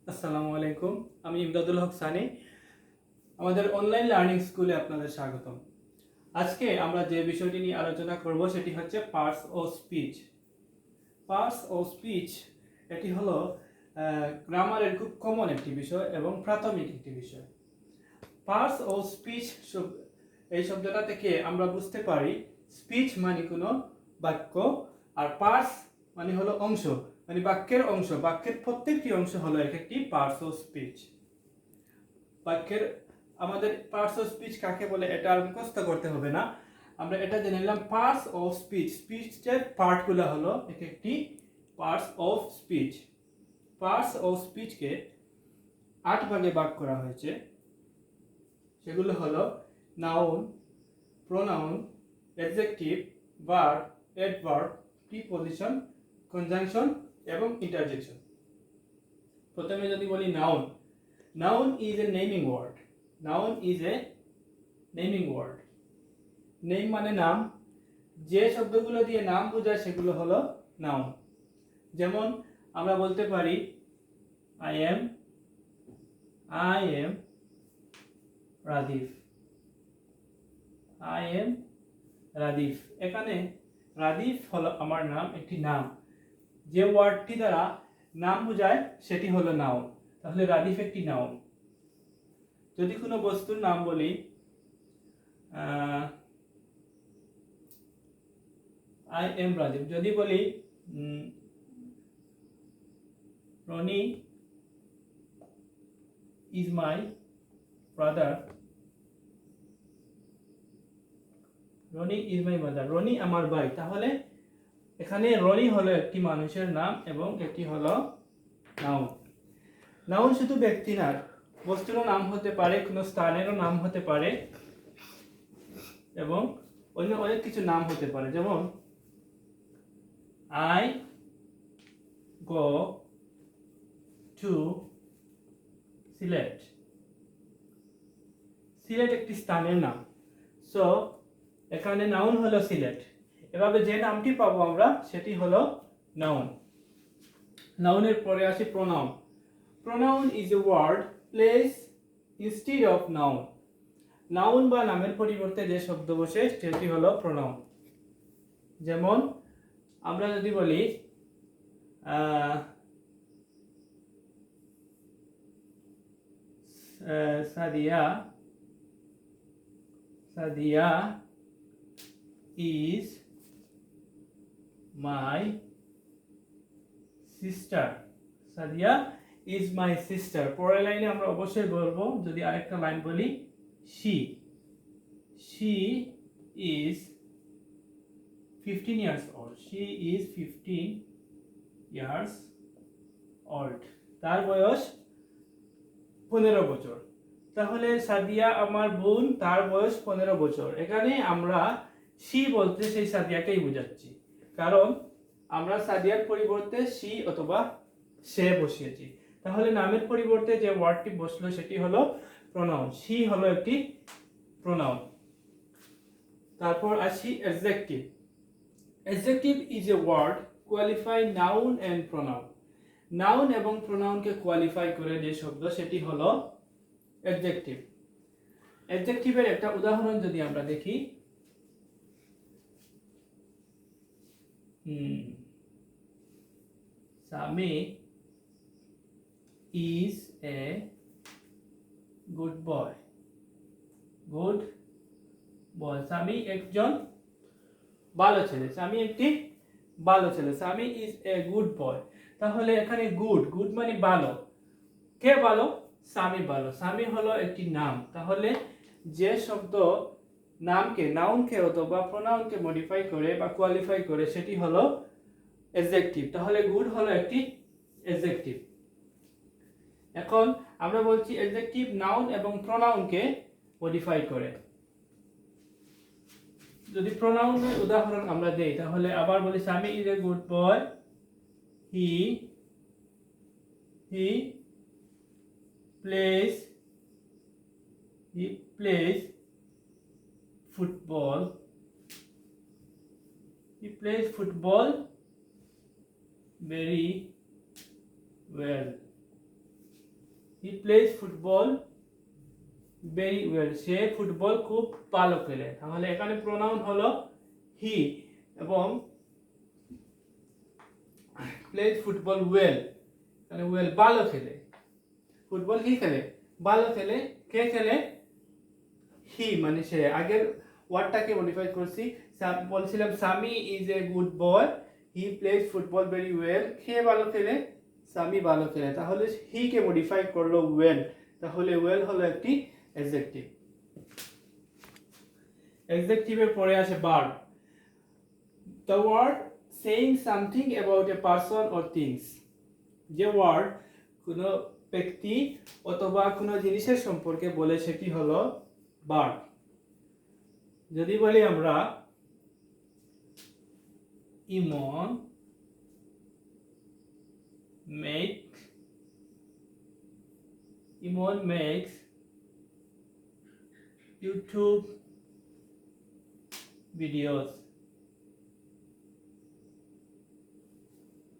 আসসালামু আলাইকুম, আমি ইমদাদুল হক সানি। আমাদের অনলাইন লার্নিং স্কুলে আপনাদের স্বাগতম। আজকে আমরা যে বিষয়টি নিয়ে আলোচনা করব সেটি হচ্ছে পার্টস ও স্পিচ। পার্টস ও স্পিচ এটি হলো গ্রামারের খুব কমন একটি বিষয় এবং প্রাথমিক একটি বিষয়। পার্টস ও স্পিচ এই শব্দটা থেকে আমরা বুঝতে পারি স্পিচ মানে কোনো বাক্য, আর পার্টস মানে হলো অংশ, মানে বাক্যের অংশ। বাক্যের প্রত্যেকটি অংশ হলো এক একটি পার্টস ও স্পিচ। বাক্যের আমাদের পার্টস অফ স্পিচ কাকে বলে এটা আর মুখস্থ করতে হবে না, আমরা এটা জেনে নিলাম। পার্টস অফ স্পিচ, স্পিচের পার্টগুলো হলো এক একটি parts of speech. Parts of স্পিচকে 8 ভাগে ভাগ করা হয়েছে। সেগুলো হলো noun, pronoun, adjective, verb, adverb, preposition, conjunction এবং ইন্টারজেকশন। প্রথমে যদি বলি noun, noun is a naming word. Noun is a naming word. Name মানে নাম, যে শব্দগুলো দিয়ে নাম বোঝায় সেগুলো হলো নাউন। যেমন আমরা বলতে পারি I am Radif. I am Radif. এখানে রাদিফ হলো আমার নাম, একটি নাম। যে ওয়ার্ডটি দ্বারা নাম বোঝায় সেটি হলো নাউন। তাহলে রাদিফ একটি নাউন। যদি কোনো বস্তুর নাম বলি, আই এম রাজীব। যদি বলি Roni is my brother, Roni is my brother, Roni আমার ভাই, তাহলে এখানে রনি হলো একটি মানুষের নাম এবং এটি হলো নাউন। নাউন শুধু ব্যক্তি না, বস্তুরও নাম হতে পারে, কোনো স্থানেরও নাম হতে পারে এবং অন্য অনেক কিছু নাম হতে পারে। যেমন I go to Sylhet. Sylhet একটি স্থানের নাম, সো এখানে নাউন হলো সিলেট। এভাবে যে নামটি পাবো আমরা সেটি হলো নাউন। নাউনের পরে আসি pronoun. Pronoun is a word place instead of noun. Noun বা নামের পরিবর্তে যে শব্দ বসে সেটি হলো প্রোনাউন। যেমন আমরা যদি বলি Sadia is my sister. Sadia is my sister। পরের লাইনে আমরা অবশ্যই বলবো, যদি আরেকটা লাইন বলি, she is 15 years old। she is 15 years old। তার বয়স 15 বছর। তাহলে সাদিয়া আমার বোন, তার বয়স 15 বছর। এখানে আমরা she বলতে সেই সাদিয়াকেই বোঝাচ্ছি, কারণ আমরা সাদিয়ার পরিবর্তে she অথবা সে বসিয়েছি। তাহলে নামের পরিবর্তে যে ওয়ার্ডটি বসলো সেটি হলো প্রোনাউন। she হলো একটি প্রোনাউন। তারপর আসি adjective. Adjective is a word qualify noun and pronoun. Noun এবং প্রোনাউনকে কোয়ালিফাই করে যে শব্দ সেটি হলো অ্যাডজেক্টিভ। অ্যাডজেক্টিভের একটা উদাহরণ যদি আমরা দেখি, Sami is a good boy. Good boy, Sami একজন ভালো ছেলে। সামি একটি ভালো ছেলে। Sami is a good boy. তাহলে এখানে গুড, গুড মানে ভালো। কে ভালো? সামি ভালো। সামি হলো একটি নাম। তাহলে যে শব্দ নামকে, নাউনকে অথবা প্রোনাউনকে মডিফাই করে বা কোয়ালিফাই করে সেটি হলো অ্যাডজেক্টিভ। তাহলে গুড হলো একটি অ্যাডজেক্টিভ। এখন আমরা বলছি অ্যাডজেক্টিভ নাউন এবং প্রোনাউনকে মডিফাই করে। যদি প্রোনাউনের উদাহরণ আমরা দেই তাহলে আবার বলি, Sami is a good boy. He plays football. He plays football very well. He plays football very well, সে ফুটবল খুব ভালো খেলে। তাহলে এখানে প্রোনাউন হলো হি এবং প্লেজ ফুটবল ওয়েল, মানে ওয়েল ভালো খেলে। ফুটবল কি খেলে? ভালো খেলে। কে খেলে? হি, মানে সে। আগের ওয়ার্ডটাকে মডিফাই করছি, বলছিলাম Sami is a good boy, he plays football very well. কে ভালো খেলে? সামি ভালো খেলে। তাহলে হি কে মডিফাই করলো ওয়েল, তাহলে ওয়েল হলো একটি অ্যাডজেক্টিভ। অ্যাডজেক্টিভের পরে আসে verb. The word saying something about a person or things, যে ওয়ার্ড কোনো ব্যক্তি অথবা কোনো জিনিসের সম্পর্কে বলে সেটি হলো ভার্ব। যদি বলি আমরা ইমন মেক্স ইউটিউব ভিডিওস।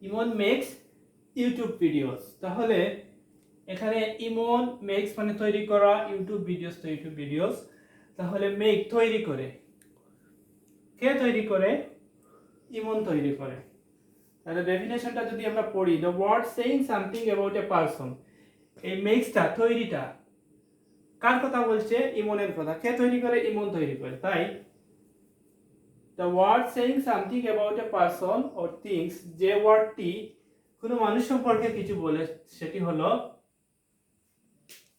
ইমন মেক্স ইউটিউব ভিডিওস। তাহলে এখানে ইমন মেক্স মানে তৈরি করা, ইউটিউব ভিডিওস তো ইউটিউব ভিডিওস। তাহলে মেক তৈরি করে, কে তৈরি করে? ইমন তৈরি করে। তাহলে ডেফিনেশনটা যদি আমরা পড়ি, the word saying something about a person, এই মেক্সটা তৈরিটা কার কথা বলছে? ইমনের কথা। কে তৈরি করে? ইমন তৈরি করে। তাই the word saying something about a person or things, যে ওয়ার্ডটি কোনো মানুষ সম্পর্কে কিছু বলে সেটি হলো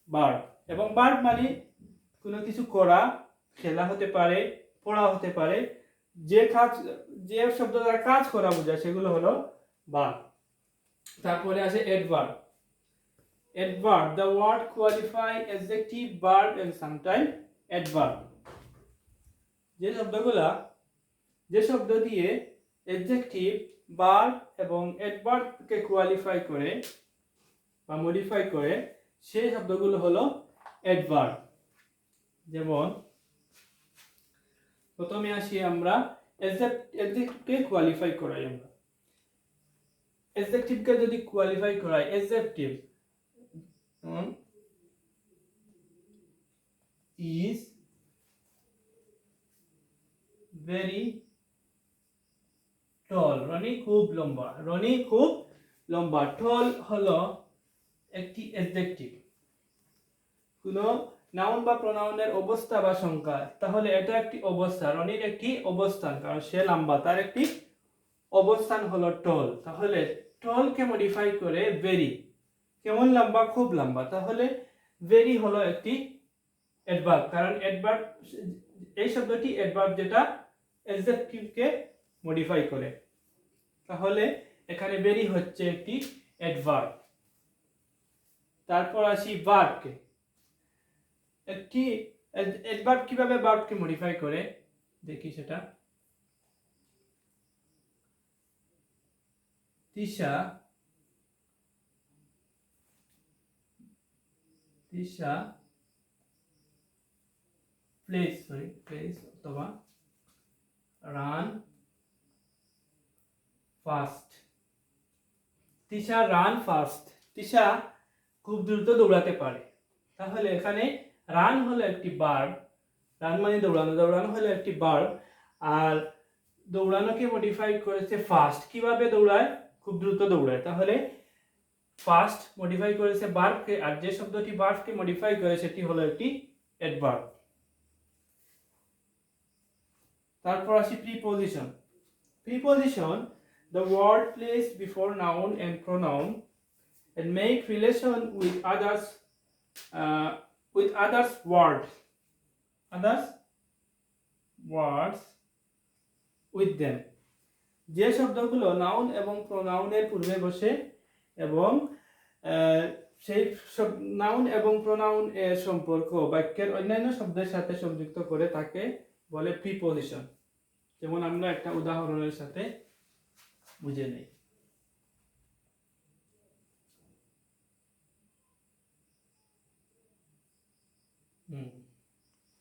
ভার্ব। এবং ভার্ব মানে কোনো কিছু করা, খেলা হতে পারে, পড়া হতে পারে, যে কাজ, যে শব্দ দ্বারা কাজ করা বোঝায় সেগুলো হলো ভার্ব। তারপরে আছে adverb. Adverb, the word qualify adjective, verb and sometime adverb. যে শব্দ দিয়ে অ্যাডজেক্টিভ, ভার্ব এবং অ্যাডভার্বকে কোয়ালিফাই করে বা মডিফাই করে সেই শব্দগুলো হলো অ্যাডভার্ব। যেমন প্রথমে আসি আমরা অ্যাডজেক্টিভকে কোয়ালিফাই করাই। আমরা অ্যাডজেক্টিভকে যদি কোয়ালিফাই করাই, adjective is very tall, Roni খুব লম্বা। রনি খুব লম্বা। টল হলো একটি অ্যাডজেক্টিভ, কোনো নাউন বা প্রোনাউনের অবস্থা বা সংখ্যা। তাহলে এটা একটি অবস্থা, রনির একটি অবস্থান, কারণ সে লম্বা, তার একটি অবস্থান হলো টল। তাহলে টলকে মডিফাই করে ভেরি, কেমন লম্বা? খুব লম্বা। তাহলে ভেরি হলো একটি অ্যাডভার্ব, কারণ অ্যাডভার্ব, এই শব্দটি অ্যাডভার্ব যেটা অ্যাডজেক্টিভকে মডিফাই করে। তাহলে এখানে ভেরি হচ্ছে একটি অ্যাডভার্ব। তারপর আসি ভার্বকে। একটি অ্যাডভার্ব কিভাবে ভার্বকে মডিফাই করে দেখি সেটা। তিশা প্লেস অথবা run fast. Tisha run fast, Tisha খুব দ্রুত দৌড়াতে পারে। তাহলে এখানে রান হলো একটি ভার্ব, রান মানে দৌড়ানো, দৌড়ানো হলো একটি ভার্ব। আর দৌড়ানোকে মডিফাই করেছে ফাস্ট। কিভাবে দৌড়ায়? খুব দ্রুত দৌড়ায়। তাহলে ফাস্ট মডিফাই করেছে ভার্বকে, আর যে শব্দটি ভার্বকে মডিফাই করে সেটি হলো একটি অ্যাডভার্ব। তারপর আসি preposition. Preposition, the word placed before noun and pronoun and make relation with others words with them, যে শব্দগুলো নাউন এবং প্রোনাউনের পূর্বে বসে এবং সেই নাউন এবং প্রোনাউন এর সম্পর্ক বাক্যের অন্যান্য শব্দের সাথে সংযুক্ত করে তাকে বলে প্রিপজিশন। যেমন আমরা একটা উদাহরণের সাথে বুঝে নেই।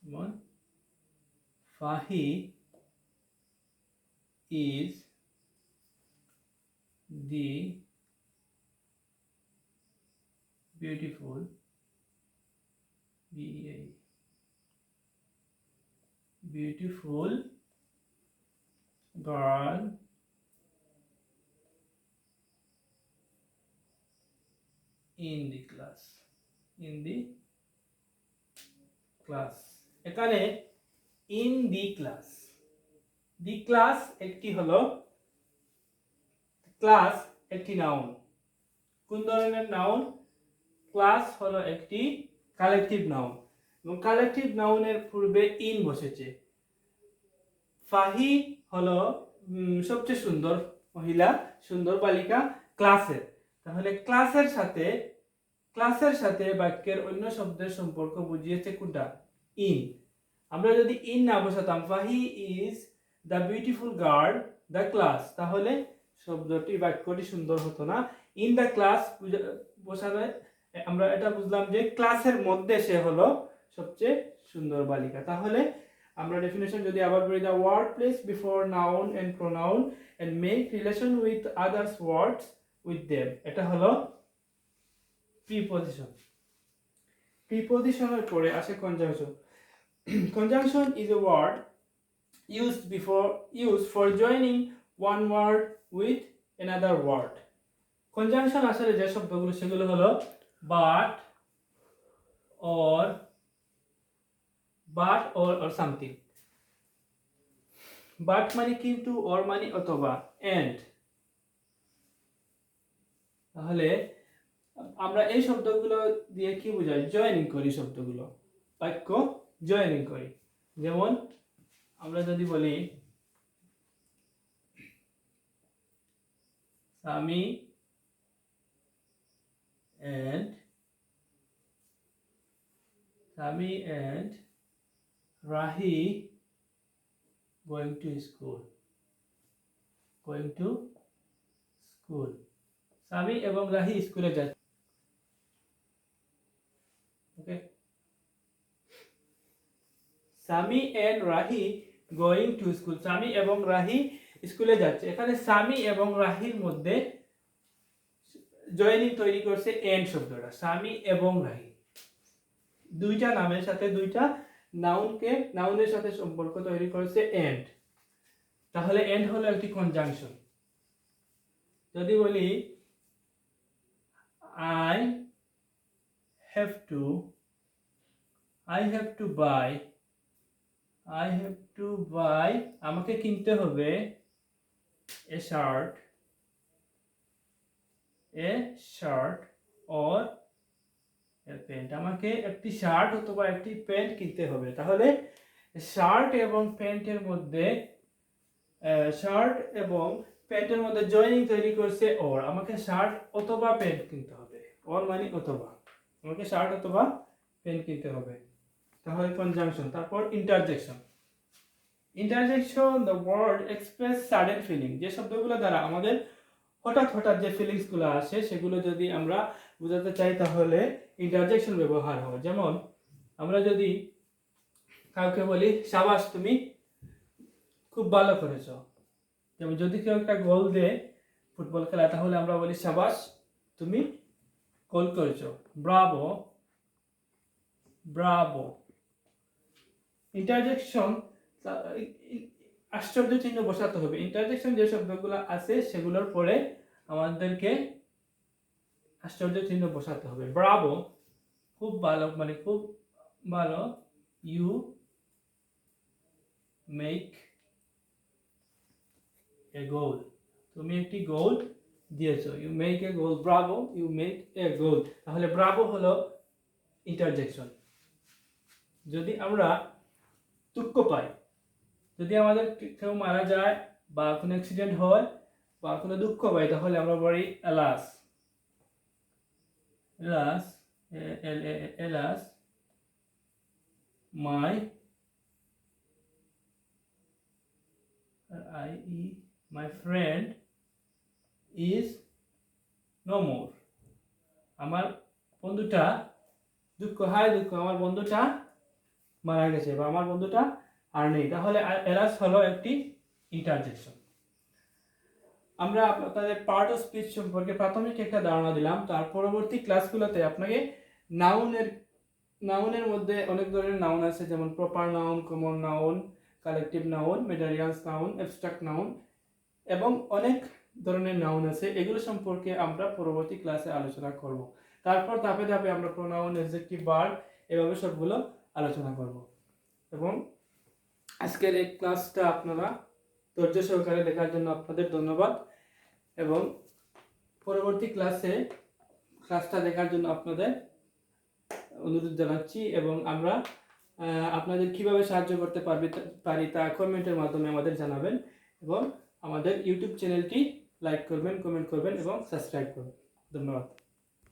যেমন ফাহি is the beautiful beautiful girl in the class, in the class। এখানে in the class, the class একটি হলো, ক্লাস একটি নাউন। কোন ধরনের নাউন? ক্লাস হলো একটি কালেকটিভ নাউন, এবং কালেকটিভ নাউনের পূর্বে ইন বসেছে। ফাহি হলো সবচেয়ে সুন্দর মহিলা, সুন্দর বালিকা ক্লাসের। তাহলে ক্লাসের সাথে বাক্যের অন্য শব্দের সম্পর্ক বুঝিয়েছে কোনটা? ইন। আমরা যদি ইন না বসাতাম, Fahi is the beautiful girl the class, তাহলে শব্দটি বাক্যটি সুন্দর হতো না। ইন দ্য ক্লাস বসালে আমরা এটা বুঝলাম যে ক্লাসের মধ্যে সে হলো সবচেয়ে সুন্দর বালিকা। তাহলে আমরা ডেফিনেশন যদি আবার বলি, the word place before noun and pronoun and make relation with others words with them, এটা হলো প্রিপজিশন। প্রিপজিশনের পরে আসে conjunction. Conjunction is a word used for joining one word with another word. Conjunction আসলে যে শব্দগুলো সেগুলো হলো but or something। but মানে কিন্তু, or মানে অথবা, and। তাহলে আমরা এই শব্দগুলো দিয়ে কি বোঝাই? জয়েনিং করি শব্দগুলো, বাক্য জয়েনিং করি। যেমন আমরা যদি বলি Sami and Rahi going to school। Sami এবং রাহি স্কুলে যাচ্ছে। Okay, Sami and Rahi going to school, Sami এবং রাহি স্কুলে যাচ্ছে। এখানে সামি এবং রাহির মধ্যে জয়েনিং তৈরি করছে এন্ড শব্দটা। সামি এবং রাহি দুইটা নামের সাথে, দুইটা নাউনের সাথে সম্পর্ক তৈরি করেছে এন্ড। তাহলে এন্ড হলো একটি কনজাংশন। যদি বলি I have to buy, আমাকে কিনতে হবে a shirt or a pant, আমাকে একটি শার্ট অথবা একটি প্যান্ট কিনতে হবে। তাহলে শার্ট এবং প্যান্টের মধ্যে জয়েনিং তৈরি করছে or, আমাকে শার্ট অথবা প্যান্ট কিনতে হবে। or মানে অথবা, আমাকে শার্ট অথবা প্যান্ট কিনতে হবে। তাহলে কনজাংশন। তারপর interjection. The word express sudden feeling, যে শব্দগুলো দ্বারা আমাদের হঠাৎ যে ফিলিংসগুলো আসে সেগুলো যদি আমরা বোঝাতে চাই তাহলে ইন্টারজেকশন ব্যবহার হয়। যেমন আমরা যদি কাউকে বলি শাবাশ তুমি খুব ভালো করেছো, যেমন যদি কেউ একটা গোল দেয় ফুটবল খেলা, তাহলে আমরা বলি শাবাশ তুমি গোল করেছো, ব্রাভো। ইন্টারজেকশন আশ্চর্য চিহ্ন বসাতে হবে। ইন্টারজেকশন যে শব্দগুলো আছে সেগুলোর পরে আমাদেরকে আশ্চর্য চিহ্ন বসাতে হবে। ব্রাভো খুব ভালো, মানে খুব ভালো, ইউ মেক এ গোল, তুমি একটি গোল দিয়েছো, you make a goal, bravo you make a goal. তাহলে ব্রাভো হলো ইন্টারজেকশন। যদি আমরা দুঃখ পাই, যদি আমাদের কেউ মারা যায় বা কোনো অ্যাক্সিডেন্ট হয় বা কোনো দুঃখ পাই, তাহলে আমরা বলি alas, my friend is no more, আমার বন্ধুটা আমার বন্ধুটা মারা গেছে বা আমার বন্ধুটা আর নেই। তাহলে এলাস হলো একটি ইন্টারজেকশন। আমরা আপনাদের পার্ট অফ স্পিচ সম্পর্কে প্রাথমিক একটা ধারণা দিলাম। তার পরবর্তী ক্লাসগুলোতে আপনাকে নাউনের নাউনের মধ্যে অনেক ধরনের নাউন আছে, যেমন proper noun, common noun, collective noun, materials noun, abstract noun এবং অনেক ধরনের নাউন আছে। এগুলো সম্পর্কে আমরা পরবর্তী ক্লাসে আলোচনা করব। তারপর ধাপে ধাপে আমরা প্রোনাউন, অ্যাডজেক্টিভ, ভার্ব এভাবে সবগুলো আলোচনা করব। এবং আজকের এই ক্লাসটা আপনারা ধৈর্য সহকারে দেখার জন্য আপনাদের ধন্যবাদ, এবং পরবর্তী ক্লাসটা দেখার জন্য আপনাদের অনুরোধ জানাচ্ছি। এবং আমরা আপনাদের কিভাবে সাহায্য করতে পারি তা কমেন্টের মাধ্যমে আমাদের জানাবেন, এবং আমাদের ইউটিউব চ্যানেলটি লাইক করবেন, কমেন্ট করবেন এবং সাবস্ক্রাইব করবেন। ধন্যবাদ।